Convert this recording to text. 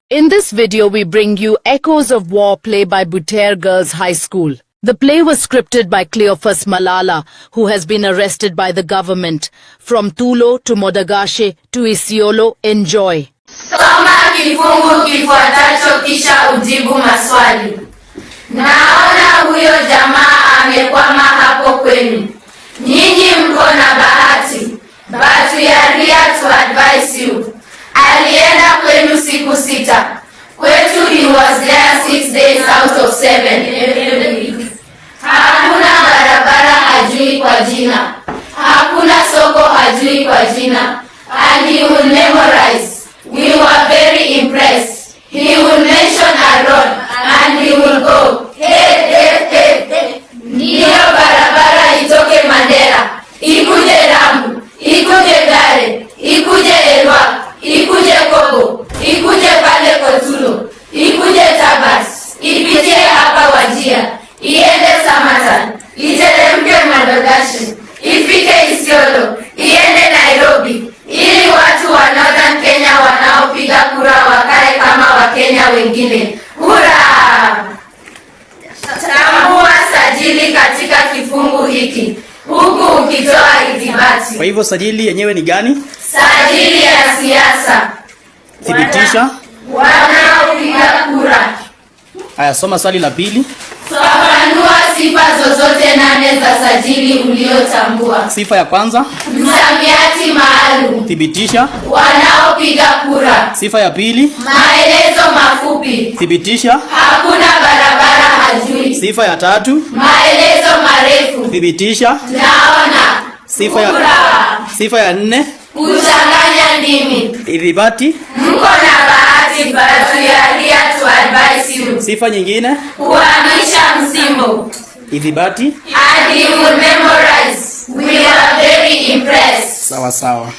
In this video we bring you Echoes of War play by Butair Girls High School. The play was scripted by Cleophas Malala, who has been arrested by the government. From Tulo to Modagashe to Isiolo, enjoy. Soma kifungu kifuatacho kisha ujibu maswali. Naona huyo jamaa amekwama hapo kwenu. Nyinyi mko na bahati. But we are here to advise you. Alienda kwenu siku 6. Kwetu he was there 6 days out of 7. Hakuna barabara hajui kwa jina. Hakuna soko hajui kwa jina. And he will memorize. We were very impressed. He will mention a road and he will go. Hey. Ndiyo barabara itoke Mandera, ikuje Lamu, ikuje Gare, ikuje Elwa, ikuje Kobo, ikuje pale Kotulo, ikuje Tabas, ipitie hapa Wajia, iende Samatan, iteremke Modagashe, ifike Isiolo, iende Nairobi, ili watu wa Northern Kenya wanaopiga kura wakae kama Wakenya wengine. Hurra! Tambua sajili katika kifungu hiki, huku ukitoa ithibati. Kwa hivyo sajili yenyewe ni gani? Sajili ya siasa. Thibitisha wanaopiga kura. Haya, soma swali la pili. Fafanua sifa zozote 8 za sajili uliotambua. Sifa ya kwanza, msamiati maalum. Thibitisha wanaopiga kura. Sifa ya pili, maelezo mafupi. Thibitisha hakuna barabara hajui. Sifa ya tatu, maelezo marefu. Thibitisha naona. Sifa ya 4, kuchanganya ndimi. Ithibati mko na bahati, but we are here to advise you. Sifa nyingine, kuhamisha msimbo. Ithibati and you will memorize. We are very impressed. Sawa.